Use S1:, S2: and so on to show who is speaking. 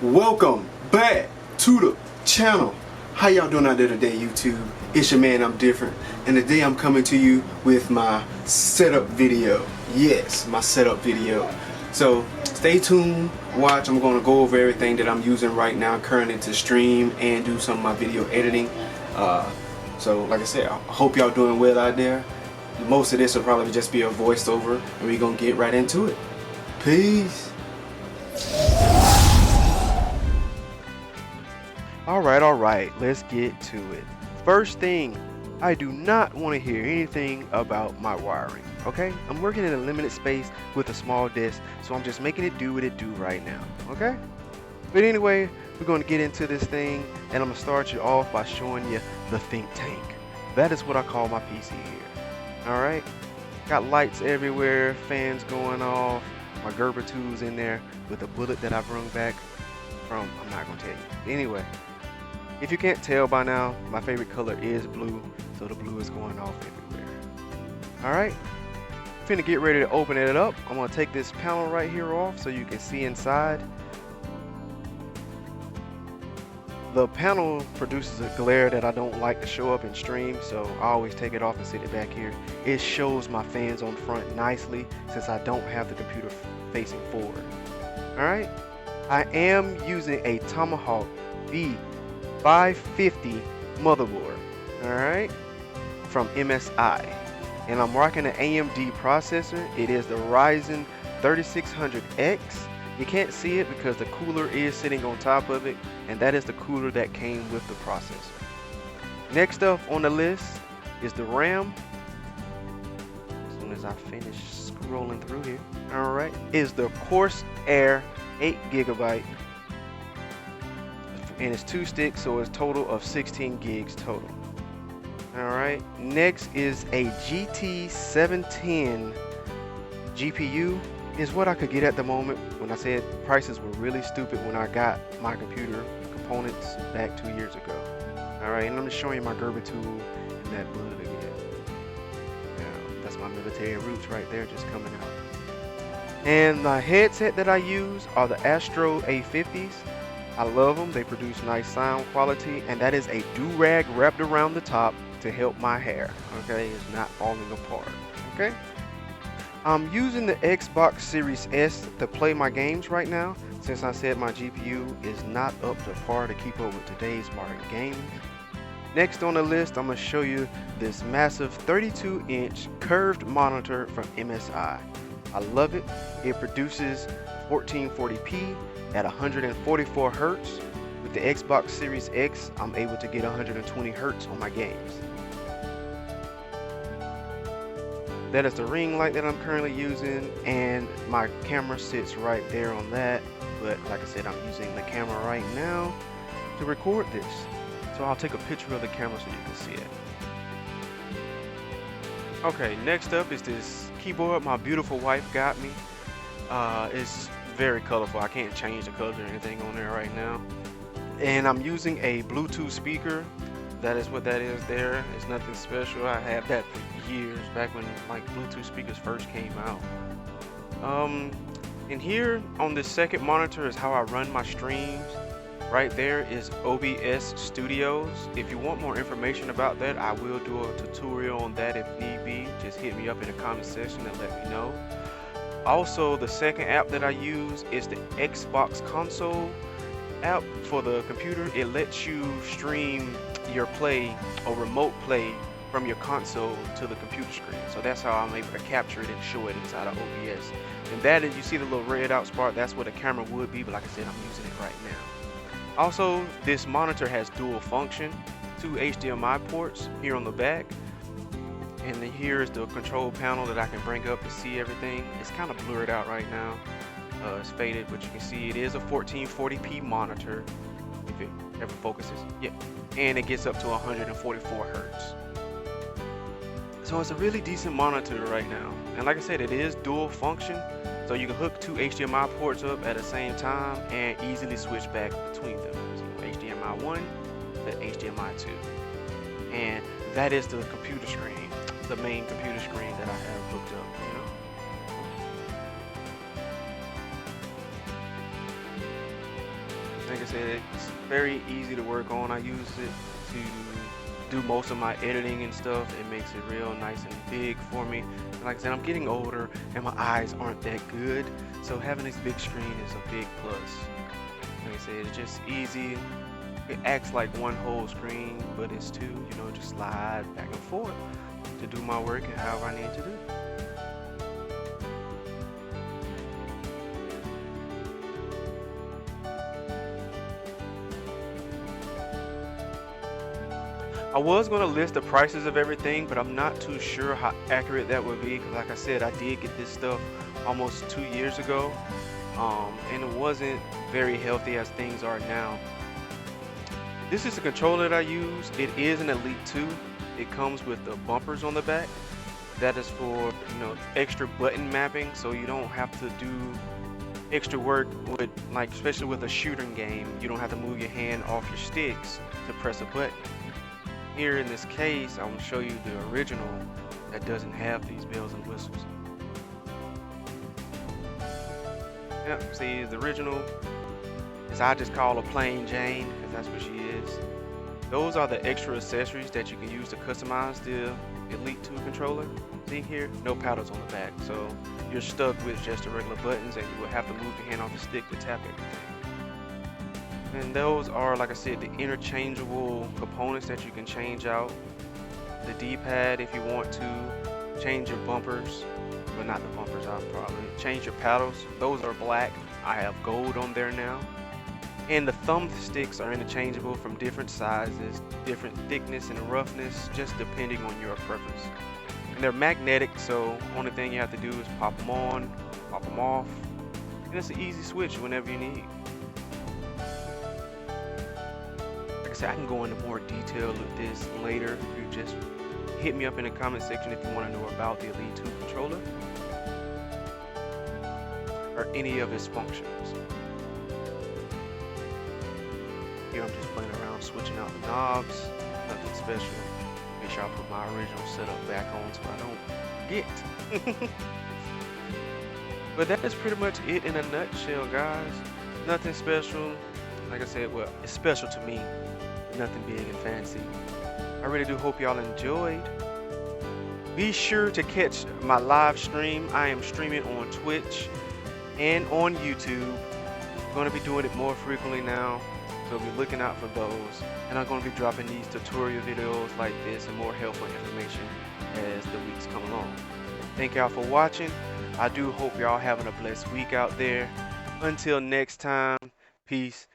S1: Welcome back to the channel. How y'all doing out there today, YouTube? It's your man, I'm Different, and today I'm coming to you with my setup video. Yes, my setup video. So stay tuned, watch. I'm going to go over everything that I'm using right now currently to stream and do some of my video editing. So like I said, I hope y'all doing well out there. Most of this will probably just be a voiceover, and we're gonna get right into it. Peace.
S2: Alright, let's get to it. First thing, I do not want to hear anything about my wiring, okay? I'm working in a limited space with a small desk, so I'm just making it do what it do right now, okay? But anyway, we're going to get into this thing, and I'm going to start you off by showing you the think tank. That is what I call my PC here, alright? Got lights everywhere, fans going off, my Gerber tubes in there with a bullet that I brung back from, I'm not going to tell you. Anyway. If you can't tell by now, my favorite color is blue, so the blue is going off everywhere. Alright, finna get ready to open it up. I'm gonna take this panel right here off so you can see inside. The panel produces a glare that I don't like to show up in stream, so I always take it off and sit it back here. It shows my fans on front nicely since I don't have the computer facing forward. Alright, I am using a Tomahawk B550 motherboard, alright, from MSI, and I'm rocking an AMD processor. It is the Ryzen 3600X. You can't see it because the cooler is sitting on top of it, and that is the cooler that came with the processor. Next up on the list is the RAM. As soon as I finish scrolling through here, alright, is the Corsair 8GB. And it's 2 sticks, so it's total of 16 gigs total. Alright, next is a GT710 GPU. Is what I could get at the moment. When I said prices were really stupid when I got my computer components back 2 years ago. Alright, and I'm just showing you my Gerber tool and that bullet again. Now, that's my military roots right there just coming out. And the headset that I use are the Astro A50s. I love them. They produce nice sound quality, and that is a do-rag wrapped around the top to help my hair, okay? It's not falling apart, okay? I'm using the Xbox Series S to play my games right now, since I said my GPU is not up to par to keep up with today's modern gaming. Next on the list, I'm going to show you this massive 32-inch curved monitor from MSI. I love it. It produces 1440p at 144 Hertz. With the Xbox Series X, I'm able to get 120 Hertz on my games. That is the ring light that I'm currently using, and my camera sits right there on that. But like I said, I'm using the camera right now to record this. So I'll take a picture of the camera so you can see it. Okay, next up is this keyboard my beautiful wife got me. It's very colorful. I can't change the colors or anything on there right now. And I'm using a Bluetooth speaker. That is what that is there. It's nothing special. I had that for years, back when like Bluetooth speakers first came out. And here on this second monitor is how I run my streams. Right there is OBS Studios. If you want more information about that, I will do a tutorial on that if need be. Just hit me up in the comment section and let me know. Also, the second app that I use is the Xbox console app for the computer. It lets you stream your play or remote play from your console to the computer screen. So that's how I'm able to capture it and show it inside of OBS. And that is, you see the little red out spot, that's where the camera would be, but like I said, I'm using it right now. Also, this monitor has dual function, 2 HDMI ports here on the back. And then here is the control panel that I can bring up to see everything. It's kind of blurred out right now. It's faded, but you can see it is a 1440p monitor, if it ever focuses. Yeah, and it gets up to 144 Hertz. So it's a really decent monitor right now. And like I said, it is dual function, so you can hook 2 HDMI ports up at the same time and easily switch back between them. So HDMI 1 to HDMI 2. And that is the computer screen, the main computer screen that I have hooked up, you know. Like I said, it's very easy to work on. I use it to do most of my editing and stuff. It makes it real nice and big for me. And like I said, I'm getting older and my eyes aren't that good, so having this big screen is a big plus. Like I said, it's just easy. It acts like one whole screen, but it's two, you know, just slide back and forth to do my work and however I need to do. I was going to list the prices of everything, but I'm not too sure how accurate that would be, because like I said, I did get this stuff almost 2 years ago, and it wasn't very healthy as things are now. This is the controller that I use. It is an Elite 2. It comes with the bumpers on the back. That is for, you know, extra button mapping, so you don't have to do extra work with, like, especially with a shooting game, you don't have to move your hand off your sticks to press a button. Here in this case, I will show you the original that doesn't have these bells and whistles. Yep, see, the original is, I just call a plain Jane because that's what she is. Those are the extra accessories that you can use to customize the Elite 2 controller. See here, no paddles on the back, so you're stuck with just the regular buttons and you will have to move your hand off the stick to tap everything. And those are, like I said, the interchangeable components that you can change out. The D-pad if you want to, change your bumpers, but not the bumpers, I'll probably change your paddles. Those are black. I have gold on there now. And the thumbsticks are interchangeable from different sizes, different thickness and roughness, just depending on your preference. And they're magnetic, so only thing you have to do is pop them on, pop them off, and it's an easy switch whenever you need. I can go into more detail with this later. You just hit me up in the comment section if you want to know about the Elite 2 controller or any of its functions. Here I'm just playing around switching out the knobs, nothing special. Make sure I put my original setup back on so I don't forget. But that is pretty much it in a nutshell, guys. Nothing special. Like I said, well, it's special to me. Nothing big and fancy. I really do hope y'all enjoyed. Be sure to catch my live stream. I am streaming on Twitch and on YouTube. I'm going to be doing it more frequently now, so be looking out for those. And I'm going to be dropping these tutorial videos like this and more helpful information as the weeks come along. Thank y'all for watching. I do hope y'all having a blessed week out there. Until next time, peace